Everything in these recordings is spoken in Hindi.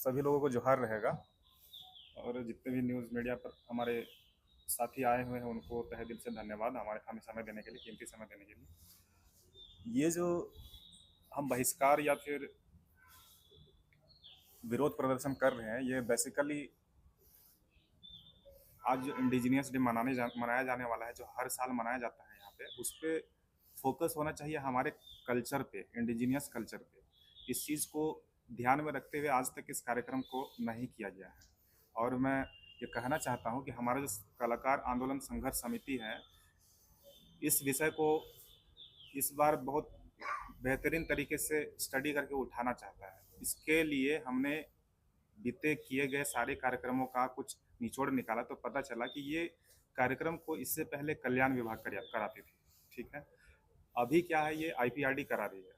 सभी लोगों को जोहार रहेगा। और जितने भी न्यूज़ मीडिया पर हमारे साथी आए हुए हैं उनको तहे दिल से धन्यवाद हमारे हमें समय देने के लिए, कीमती समय देने के लिए। ये जो हम बहिष्कार या फिर विरोध प्रदर्शन कर रहे हैं, ये बेसिकली आज जो इंडिजिनियस डे मनाया जाने वाला है, जो हर साल मनाया जाता है यहाँ पे, उस पर फोकस होना चाहिए हमारे कल्चर पे, इंडिजिनियस कल्चर पे। इस चीज़ को ध्यान में रखते हुए आज तक इस कार्यक्रम को नहीं किया गया है। और मैं ये कहना चाहता हूँ कि हमारा जो कलाकार आंदोलन संघर्ष समिति है, इस विषय को इस बार बहुत बेहतरीन तरीके से स्टडी करके उठाना चाहता है। इसके लिए हमने बीते किए गए सारे कार्यक्रमों का कुछ निचोड़ निकाला, तो पता चला कि ये कार्यक्रम को इससे पहले कल्याण विभाग कराती थी। ठीक है, अभी क्या है, ये आईपीआरडी करा रही है।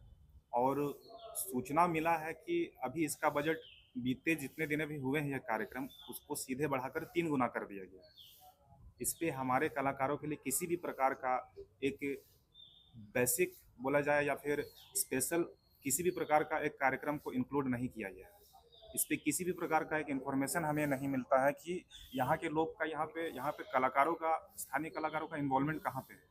और सूचना मिला है कि अभी इसका बजट बीते जितने दिन भी हुए हैं ये कार्यक्रम, उसको सीधे बढ़ाकर 3 गुना कर दिया गया है। इस पे हमारे कलाकारों के लिए किसी भी प्रकार का एक बेसिक बोला जाए या फिर स्पेशल किसी भी प्रकार का एक कार्यक्रम को इंक्लूड नहीं किया गया है। इस पे किसी भी प्रकार का एक इन्फॉर्मेशन हमें नहीं मिलता है कि यहाँ के लोग का यहाँ पे कलाकारों का, स्थानीय कलाकारों का इन्वॉल्वमेंट कहाँ पे है।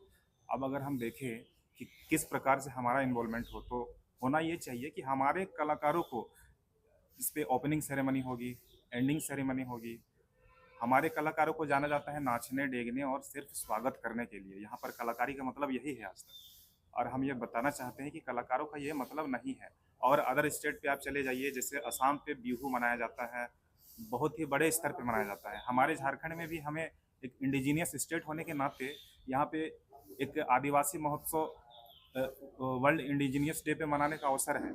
अब अगर हम देखें कि किस प्रकार से हमारा इन्वॉल्वमेंट हो, तो होना ये चाहिए कि हमारे कलाकारों को इस पे ओपनिंग सेरेमनी होगी, एंडिंग सेरेमनी होगी। हमारे कलाकारों को जाना जाता है नाचने डेगने और सिर्फ स्वागत करने के लिए। यहाँ पर कलाकारी का मतलब यही है आज तक। और हम ये बताना चाहते हैं कि कलाकारों का ये मतलब नहीं है। और अदर स्टेट पे आप चले जाइए, जैसे असम पे बिहू मनाया जाता है, बहुत ही बड़े स्तर पे मनाया जाता है। हमारे झारखंड में भी हमें एक इंडिजीनियस स्टेट होने के नाते यहाँ पे एक आदिवासी महोत्सव वर्ल्ड इंडिजीनियस डे पे मनाने का अवसर है।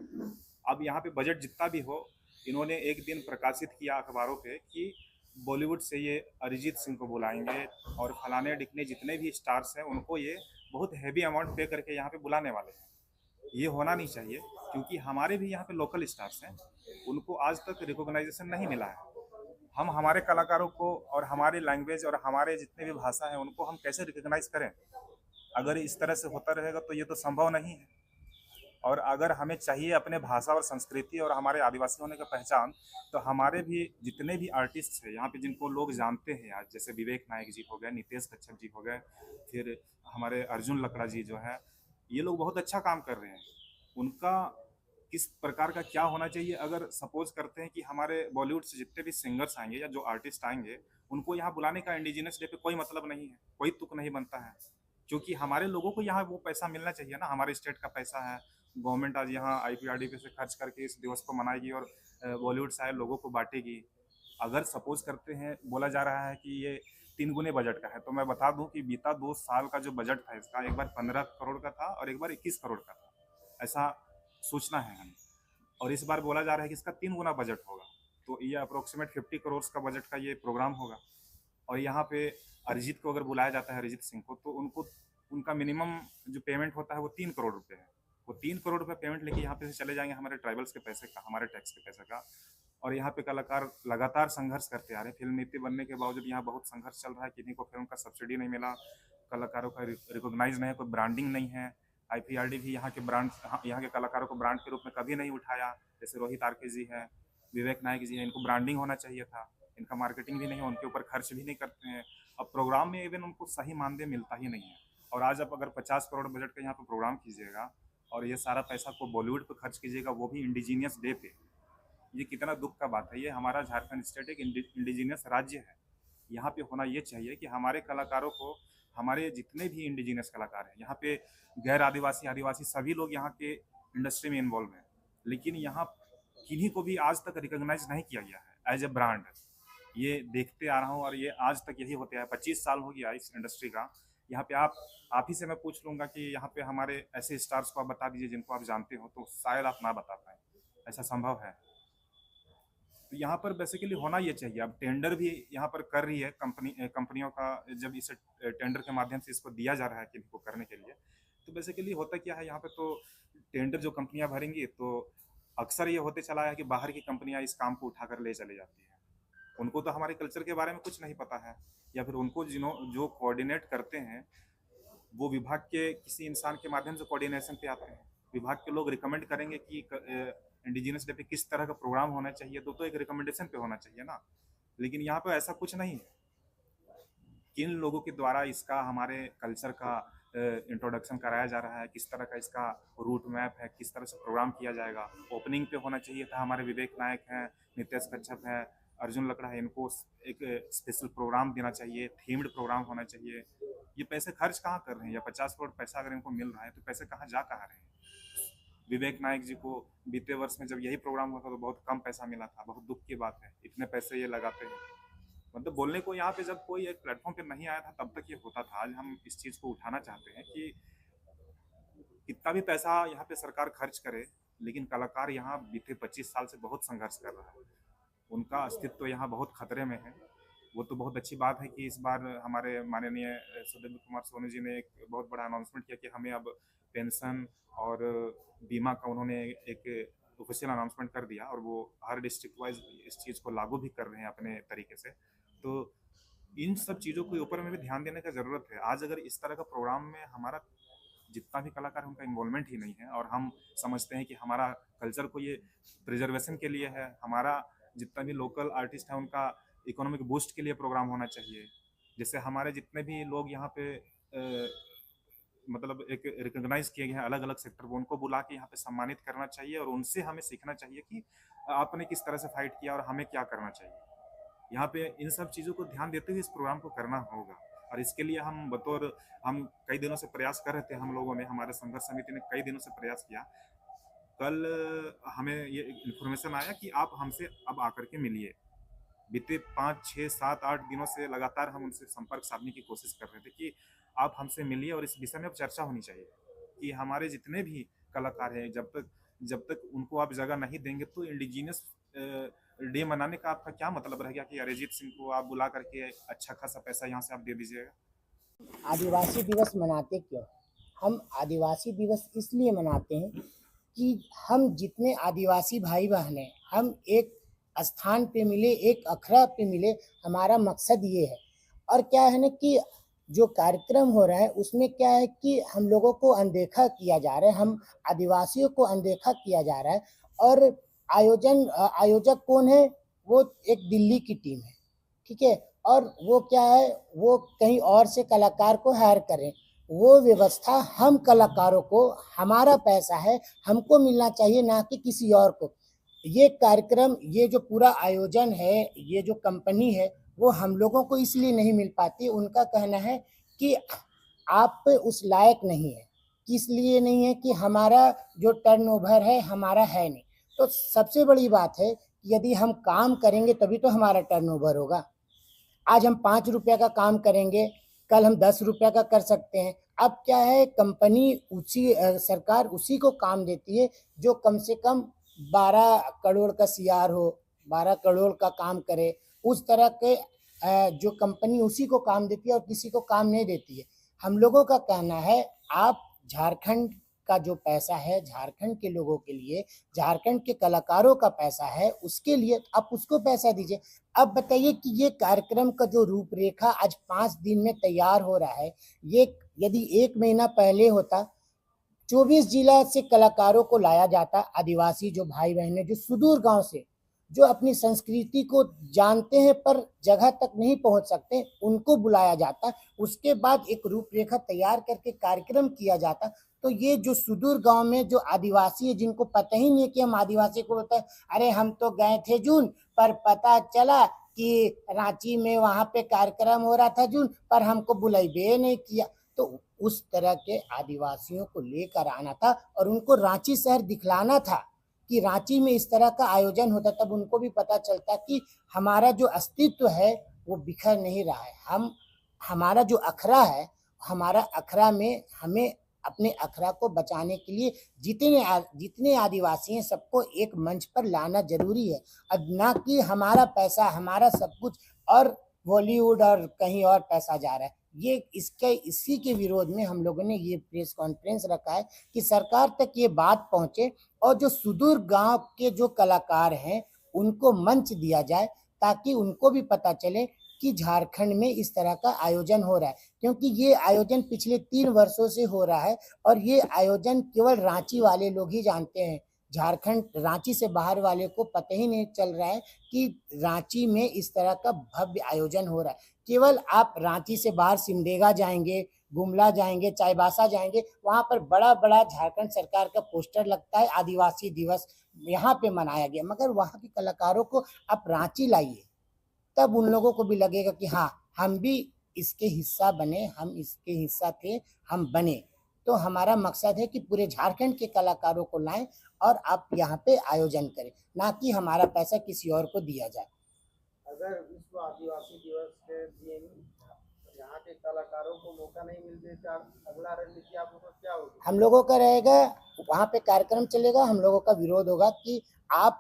अब यहाँ पे बजट जितना भी हो, इन्होंने एक दिन प्रकाशित किया अखबारों पे कि बॉलीवुड से ये अरिजीत सिंह को बुलाएंगे और फलाने डिकने जितने भी स्टार्स हैं उनको ये बहुत हैवी अमाउंट पे करके यहाँ पे बुलाने वाले हैं। ये होना नहीं चाहिए, क्योंकि हमारे भी यहाँ पे लोकल स्टार्स हैं, उनको आज तक रिकॉग्नाइजेशन नहीं मिला है। हम हमारे कलाकारों को और हमारे लैंग्वेज और हमारे जितने भी भाषा हैं उनको हम कैसे रिकॉग्नाइज करें? अगर इस तरह से होता रहेगा तो ये तो संभव नहीं है। और अगर हमें चाहिए अपने भाषा और संस्कृति और हमारे आदिवासी होने का पहचान, तो हमारे भी जितने भी आर्टिस्ट हैं यहाँ पे जिनको लोग जानते हैं आज, जैसे विवेक नायक जी हो गए, नितेश कच्छप जी हो गए, फिर हमारे अर्जुन लकड़ा जी जो है, ये लोग बहुत अच्छा काम कर रहे हैं। उनका किस प्रकार का क्या होना चाहिए, अगर सपोज करते हैं कि हमारे बॉलीवुड से जितने भी सिंगर्स आएंगे या जो आर्टिस्ट आएंगे, उनको यहाँ बुलाने का इंडिजिनस डे पे कोई मतलब नहीं है, कोई तुक नहीं बनता है। क्योंकि हमारे लोगों को यहाँ वो पैसा मिलना चाहिए ना, हमारे स्टेट का पैसा है। गवर्नमेंट आज यहाँ आईपीआरडी पे से खर्च करके इस दिवस को मनाएगी और बॉलीवुड से आए लोगों को बांटेगी। अगर सपोज करते हैं, बोला जा रहा है कि ये 3 गुने बजट का है, तो मैं बता दूं कि बीता 2 साल का जो बजट था इसका, एक बार 15 करोड़ का था और एक बार 21 करोड़ का था, ऐसा सूचना है हमें। और इस बार बोला जा रहा है कि इसका 3 गुना बजट होगा। तो ये अप्रोक्सीमेट 50 करोड़ का बजट का ये प्रोग्राम होगा। और यहाँ पे अरिजीत को अगर बुलाया जाता है, अरिजीत सिंह को, तो उनको उनका मिनिमम जो पेमेंट होता है वो 3 करोड़ रुपये है। वो 3 करोड़ रुपये पेमेंट लेके यहाँ पे से चले जाएंगे हमारे ट्राइबल्स के पैसे का, हमारे टैक्स के पैसे का। और यहाँ पे कलाकार लगातार संघर्ष करते आ रहे हैं। फिल्म नीति बनने के बावजूद यहाँ बहुत संघर्ष चल रहा है, किन्हीं को फिल्म का सब्सिडी नहीं मिला, कलाकारों का रिकॉग्नाइज नहीं है, कोई ब्रांडिंग नहीं है। आईपीआरडी भी यहाँ के ब्रांड, यहाँ के कलाकारों को ब्रांड के रूप में कभी नहीं उठाया। जैसे रोहित आरके जी है, विवेक नायक जी है, इनको ब्रांडिंग होना चाहिए था, इनका मार्केटिंग भी नहीं है, उनके ऊपर खर्च भी नहीं करते हैं। अब प्रोग्राम में इवन उनको सही मानदेय मिलता ही नहीं है। और आज आप अगर 50 करोड़ बजट का यहाँ पे प्रोग्राम कीजिएगा और ये सारा पैसा को बॉलीवुड पे खर्च कीजिएगा, वो भी इंडिजीनियस डे पे, ये कितना दुख का बात है। ये हमारा झारखंड स्टेट एक इंडिजीनियस राज्य है। यहाँ पे होना ये चाहिए कि हमारे कलाकारों को, हमारे जितने भी इंडिजीनियस कलाकार हैं यहाँ पे, गैर आदिवासी आदिवासी सभी लोग यहाँ के इंडस्ट्री में इन्वॉल्व हैं, लेकिन यहाँ किन्हीं को भी आज तक रिकॉग्नाइज नहीं किया गया है एज ए ब्रांड। ये देखते आ रहा हूँ और ये आज तक यही होते हैं, 25 साल हो गया इस इंडस्ट्री का। यहाँ पे आप ही से मैं पूछ लूंगा कि यहाँ पे हमारे ऐसे स्टार्स को आप बता दीजिए जिनको आप जानते हो, तो शायद आप ना बता पाए, ऐसा संभव है। तो यहाँ पर बेसिकली होना ये चाहिए। अब टेंडर भी यहाँ पर कर रही है कंपनियों का, जब इसे टेंडर के माध्यम से इसको दिया जा रहा है किसी को करने के लिए, तो बेसिकली होता क्या है यहाँ पे, तो टेंडर जो कंपनियां भरेंगी, तो अक्सर ये होते चला है कि बाहर की कंपनियां इस काम को उठाकर ले चली जाती हैं। उनको तो हमारे कल्चर के बारे में कुछ नहीं पता है, या फिर उनको जो कोऑर्डिनेट करते हैं वो विभाग के किसी इंसान के माध्यम से कोऑर्डिनेशन पे आते हैं। विभाग के लोग रिकमेंड करेंगे कि इंडिजिनियस डे पे किस तरह का प्रोग्राम होना चाहिए, तो एक रिकमेंडेशन पे होना चाहिए ना। लेकिन यहाँ पे ऐसा कुछ नहीं है। किन लोगों के द्वारा इसका हमारे कल्चर का इंट्रोडक्शन कराया जा रहा है, किस तरह का इसका रूट मैप है, किस तरह से प्रोग्राम किया जाएगा। ओपनिंग पे होना चाहिए था हमारे विवेक नायक हैं, नितेश कच्छप है, अर्जुन लकड़ा है, इनको एक स्पेशल प्रोग्राम देना चाहिए, थीम्ड प्रोग्राम होना चाहिए। ये पैसे खर्च कहाँ कर रहे हैं, या 50 करोड़ पैसा अगर इनको मिल रहा है तो पैसे कहाँ जा कहाँ रहे हैं। विवेक नायक जी को बीते वर्ष में जब यही प्रोग्राम हुआ था तो बहुत कम पैसा मिला था, बहुत दुख की बात है, इतने पैसे ये लगाते हैं। मतलब बोलने को यहाँ पे जब कोई एक प्लेटफॉर्म पे नहीं आया था तब तक ये होता था। आज हम इस चीज़ को उठाना चाहते हैं कि कितना भी पैसा यहाँ पे सरकार खर्च करे, लेकिन कलाकार यहाँ बीते 25 साल से बहुत संघर्ष कर रहा है, उनका अस्तित्व तो यहाँ बहुत खतरे में है। वो तो बहुत अच्छी बात है कि इस बार हमारे माननीय सुदेंद्र कुमार सोनू जी ने एक बहुत बड़ा अनाउंसमेंट किया कि हमें अब पेंशन और बीमा का उन्होंने एक ऑफिशियल अनाउंसमेंट कर दिया, और वो हर डिस्ट्रिक्ट वाइज इस चीज़ को लागू भी कर रहे हैं अपने तरीके से। तो इन सब चीज़ों के ऊपर में भी ध्यान देने का ज़रूरत है। आज अगर इस तरह का प्रोग्राम में हमारा जितना भी कलाकार है उनका इन्वॉल्वमेंट ही नहीं है, और हम समझते हैं कि हमारा कल्चर को ये प्रिजर्वेशन के लिए है, हमारा जितना भी लोकल आर्टिस्ट है उनका इकोनॉमिक बूस्ट के लिए प्रोग्राम होना चाहिए। जैसे हमारे जितने भी लोग यहाँ पे मतलब एक रिकॉग्नाइज किए गए हैं अलग अलग सेक्टर को, उनको बुला के यहाँ पे सम्मानित करना चाहिए, और उनसे हमें सीखना चाहिए कि आपने किस तरह से फाइट किया और हमें क्या करना चाहिए। यहाँ पे इन सब चीज़ों को ध्यान देते हुए इस प्रोग्राम को करना होगा, और इसके लिए हम कई दिनों से प्रयास कर रहे थे। हम लोगों ने, हमारे संघर्ष समिति ने कई दिनों से प्रयास किया। कल हमें ये इन्फॉर्मेशन आया कि आप हमसे अब आकर के मिलिए। बीते 5, 6, 7, 8 दिनों से लगातार हम उनसे संपर्क साधने की कोशिश कर रहे थे कि आप हमसे मिलिए और इस विषय में अब चर्चा होनी चाहिए कि हमारे जितने भी कलाकार हैं, जब तक उनको आप जगह नहीं देंगे तो इंडिजिनियस डे मनाने का आपका क्या मतलब रहेगा कि अरिजीत सिंह को आप बुला करके अच्छा खासा पैसा यहाँ से आप दे दीजिएगा। आदिवासी दिवस मनाते क्यों? हम आदिवासी दिवस इसलिए मनाते हैं कि हम जितने आदिवासी भाई बहन हैं, हम एक स्थान पे मिले, एक अखड़ा पे मिले, हमारा मकसद ये है। और क्या है ना कि जो कार्यक्रम हो रहा है उसमें क्या है कि हम लोगों को अनदेखा किया जा रहा है, हम आदिवासियों को अनदेखा किया जा रहा है। और आयोजक कौन है? वो एक दिल्ली की टीम है, ठीक है। और वो क्या है, वो कहीं और से कलाकार को हायर करें, वो व्यवस्था हम कलाकारों को, हमारा पैसा है, हमको मिलना चाहिए, ना कि किसी और को। ये कार्यक्रम, ये जो पूरा आयोजन है, ये जो कंपनी है, वो हम लोगों को इसलिए नहीं मिल पाती। उनका कहना है कि आप उस लायक नहीं है। किस लिए नहीं है? कि हमारा जो टर्नओवर है हमारा है नहीं। तो सबसे बड़ी बात है कि यदि हम काम करेंगे तभी तो हमारा टर्नओवर होगा। आज हम 5 रुपये का काम करेंगे, कल हम 10 रुपये का कर सकते हैं। अब क्या है, कंपनी सरकार उसी को काम देती है जो कम से कम 12 करोड़ का सीआर हो, 12 करोड़ का काम करे। उस तरह के जो कंपनी उसी को काम देती है और किसी को काम नहीं देती है। हम लोगों का कहना है, आप झारखंड का जो पैसा है, झारखंड के लोगों के लिए, झारखंड के कलाकारों का पैसा है, उसके लिए आप उसको पैसा दीजिए। अब बताइए कि ये कार्यक्रम का जो रूपरेखा आज 5 दिन में तैयार हो रहा है, ये यदि 1 महीना पहले होता, 24 जिला से कलाकारों को लाया जाता, आदिवासी जो भाई बहन है, जो सुदूर गांव से, जो अपनी संस्कृति को जानते हैं पर जगह तक नहीं पहुंच सकते, उनको बुलाया जाता। उसके बाद एक रूपरेखा तैयार करके कार्यक्रम किया जाता। तो ये जो सुदूर गांव में जो आदिवासी है, जिनको पता ही नहीं है कि हम आदिवासी को बोलते हैं, अरे हम तो गए थे जून, पर पता चला कि रांची में वहां पे कार्यक्रम हो रहा था जून, पर हमको बुलाइबे नहीं किया। तो उस तरह के आदिवासियों को लेकर आना था और उनको रांची शहर दिखलाना था कि रांची में इस तरह का आयोजन होता, तब उनको भी पता चलता कि हमारा जो अस्तित्व है वो बिखर नहीं रहा है। हमारा जो अखड़ा है, हमारा अखड़ा में हमें अपने अखड़ा को बचाने के लिए जितने आदिवासी हैं सबको एक मंच पर लाना जरूरी है। अब ना कि हमारा पैसा, हमारा सब कुछ और बॉलीवुड और कहीं और पैसा जा रहा है। ये इसी के विरोध में हम लोगों ने ये प्रेस कॉन्फ्रेंस रखा है कि सरकार तक ये बात पहुंचे और जो सुदूर गांव के जो कलाकार हैं उनको मंच दिया जाए, ताकि उनको भी पता चले कि झारखंड में इस तरह का आयोजन हो रहा है। क्योंकि ये आयोजन पिछले 3 वर्षों से हो रहा है और ये आयोजन केवल रांची वाले लोग ही जानते हैं। झारखंड रांची से बाहर वाले को पता ही नहीं चल रहा है कि रांची में इस तरह का भव्य आयोजन हो रहा है। केवल आप रांची से बाहर सिमडेगा जाएंगे, गुमला जाएंगे, चाईबासा जाएंगे, वहां पर बड़ा बड़ा झारखंड सरकार का पोस्टर लगता है, आदिवासी दिवस यहाँ पे मनाया गया, मगर वहाँ के कलाकारों को आप रांची लाइए, तब उन लोगों को भी लगेगा कि हाँ हम भी इसके हिस्सा बने, हम इसके हिस्सा थे, हम बने। तो हमारा मकसद है कि पूरे झारखंड के कलाकारों को लाएं और आप यहाँ पे आयोजन करें, ना कि हमारा पैसा किसी और को दिया जाए। अगर विश्व आदिवासी दिवस के दिन यहाँ के कलाकारों को मौका नहीं मिलते तो अगला रणनीति आप लोगों का क्या होगी? हम लोगों का रहेगा, वहाँ पे कार्यक्रम चलेगा, हम लोगों का विरोध होगा कि आप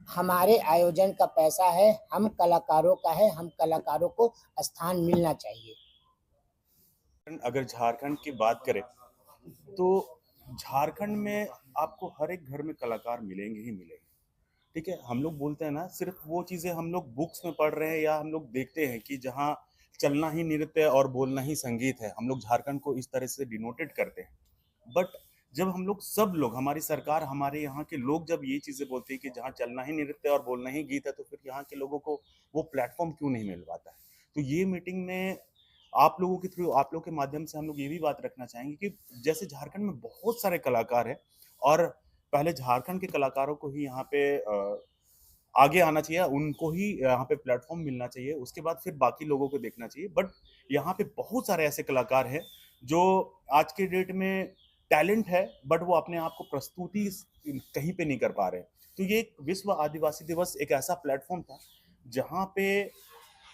हमारे आयोजन का पैसा है, हम कलाकारों का है, हम कलाकारों को स्थान मिलना चाहिए। अगर झारखंड की बात करें तो झारखंड में आपको हर एक घर में कलाकार मिलेंगे ही मिलेंगे। ठीक है, हम लोग बोलते हैं ना, सिर्फ वो चीजें हम लोग बुक्स में पढ़ रहे हैं या हम लोग देखते हैं कि जहाँ चलना ही नृत्य और बोलना ही संगीत है, हम लोग झारखंड को इस तरह से डिनोटेड करते हैं। बट जब हम लोग सब लोग, हमारी सरकार, हमारे यहाँ के लोग जब ये चीजें बोलते हैं कि जहाँ चलना ही नृत्य और बोलना ही गीत है, तो फिर यहाँ के लोगों को वो प्लेटफॉर्म क्यों नहीं मिल पाता है? तो ये मीटिंग में आप लोगों के थ्रू, आप लोग के माध्यम से हम लोग ये भी बात रखना चाहेंगे कि जैसे झारखंड में बहुत सारे कलाकार हैं और पहले झारखंड के कलाकारों को ही यहाँ पे आगे आना चाहिए, उनको ही यहाँ पे प्लेटफॉर्म मिलना चाहिए, उसके बाद फिर बाकी लोगों को देखना चाहिए। बट यहाँ पे बहुत सारे ऐसे कलाकार हैं जो आज के डेट में टैलेंट है, बट वो अपने आप को प्रस्तुति कहीं पे नहीं कर पा रहे। तो ये विश्व आदिवासी दिवस एक ऐसा प्लेटफॉर्म था जहाँ पे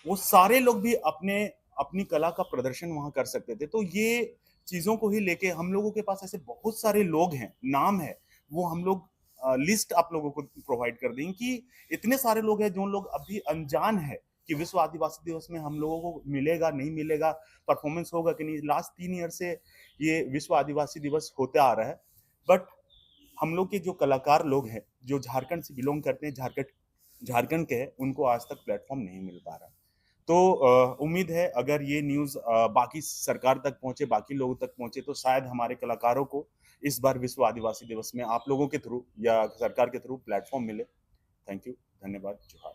वो सारे लोग भी अपनी कला का प्रदर्शन वहां कर सकते थे। तो ये चीजों को ही लेके हम लोगों के पास ऐसे बहुत सारे लोग हैं, नाम है, वो हम लोग लिस्ट आप लोगों को प्रोवाइड कर देंगे कि इतने सारे लोग हैं जो लोग अभी अनजान है कि विश्व आदिवासी दिवस में हम लोगों को मिलेगा नहीं मिलेगा, परफॉर्मेंस होगा कि नहीं। लास्ट 3 ईयर से ये विश्व आदिवासी दिवस होते आ रहा है, बट हम लोग के जो कलाकार लोग हैं जो झारखंड से बिलोंग करते हैं, झारखंड के हैं, उनको आज तक प्लेटफॉर्म नहीं मिल पा रहा। तो उम्मीद है अगर ये न्यूज़ बाकी सरकार तक पहुंचे, बाकी लोगों तक पहुंचे, तो शायद हमारे कलाकारों को इस बार विश्व आदिवासी दिवस में आप लोगों के थ्रू या सरकार के थ्रू प्लेटफॉर्म मिले। थैंक यू, धन्यवाद, जोहार।